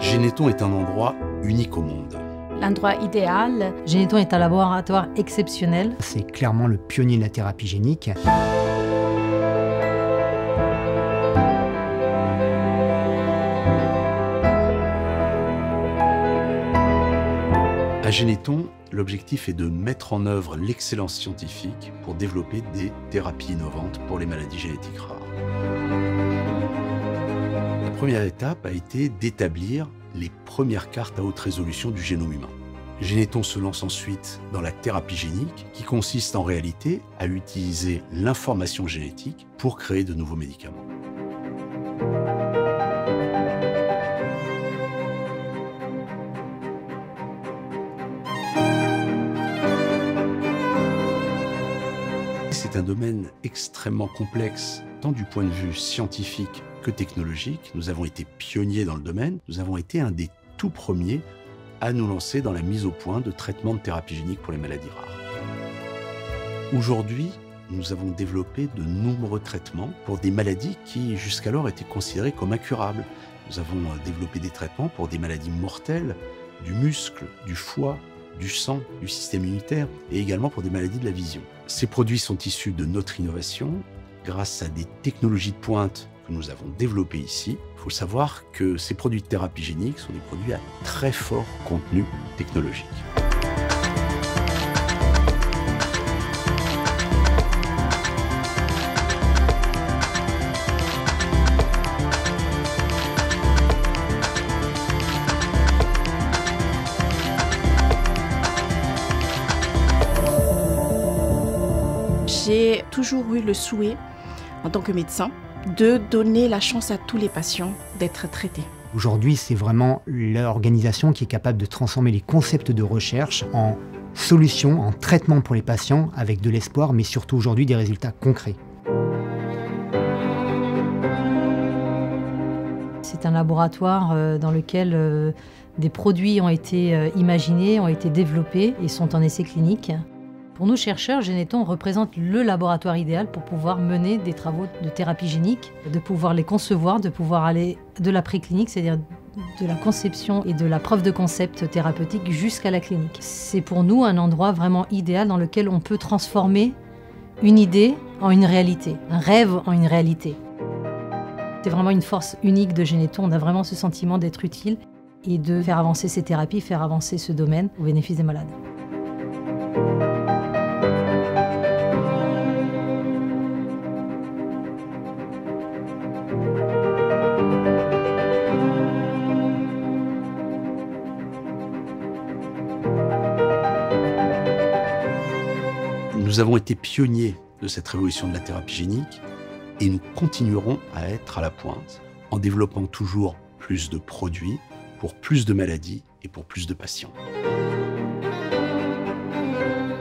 Généton est un endroit unique au monde. L'endroit idéal. Généton est un laboratoire exceptionnel. C'est clairement le pionnier de la thérapie génique. À Généton, l'objectif est de mettre en œuvre l'excellence scientifique pour développer des thérapies innovantes pour les maladies génétiques rares. La première étape a été d'établir les premières cartes à haute résolution du génome humain. Généton se lance ensuite dans la thérapie génique, qui consiste en réalité à utiliser l'information génétique pour créer de nouveaux médicaments. C'est un domaine extrêmement complexe, tant du point de vue scientifique que technologique. Nous avons été pionniers dans le domaine. Nous avons été un des tout premiers à nous lancer dans la mise au point de traitements de thérapie génique pour les maladies rares. Aujourd'hui, nous avons développé de nombreux traitements pour des maladies qui jusqu'alors étaient considérées comme incurables. Nous avons développé des traitements pour des maladies mortelles, du muscle, du foie, du sang, du système immunitaire et également pour des maladies de la vision. Ces produits sont issus de notre innovation grâce à des technologies de pointe que nous avons développées ici. Il faut savoir que ces produits de thérapie génique sont des produits à très fort contenu technologique. J'ai toujours eu le souhait, en tant que médecin, de donner la chance à tous les patients d'être traités. Aujourd'hui, c'est vraiment l'organisation qui est capable de transformer les concepts de recherche en solutions, en traitements pour les patients, avec de l'espoir, mais surtout aujourd'hui des résultats concrets. C'est un laboratoire dans lequel des produits ont été imaginés, ont été développés et sont en essai clinique. Pour nous chercheurs, Généton représente le laboratoire idéal pour pouvoir mener des travaux de thérapie génique, de pouvoir les concevoir, de pouvoir aller de la préclinique, c'est-à-dire de la conception et de la preuve de concept thérapeutique jusqu'à la clinique. C'est pour nous un endroit vraiment idéal dans lequel on peut transformer une idée en une réalité, un rêve en une réalité. C'est vraiment une force unique de Généton, on a vraiment ce sentiment d'être utile et de faire avancer ces thérapies, faire avancer ce domaine au bénéfice des malades. Nous avons été pionniers de cette révolution de la thérapie génique et nous continuerons à être à la pointe en développant toujours plus de produits pour plus de maladies et pour plus de patients.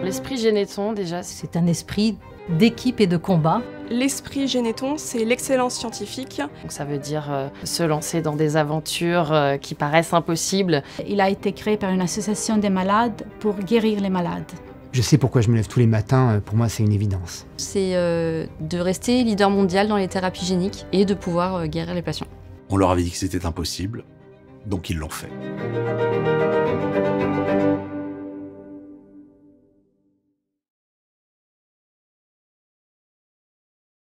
L'esprit Généton, déjà, c'est un esprit d'équipe et de combat. L'esprit Généton, c'est l'excellence scientifique. Donc ça veut dire se lancer dans des aventures qui paraissent impossibles. Il a été créé par une association des malades pour guérir les malades. Je sais pourquoi je me lève tous les matins, pour moi c'est une évidence. C'est de rester leader mondial dans les thérapies géniques et de pouvoir guérir les patients. On leur avait dit que c'était impossible, donc ils l'ont fait.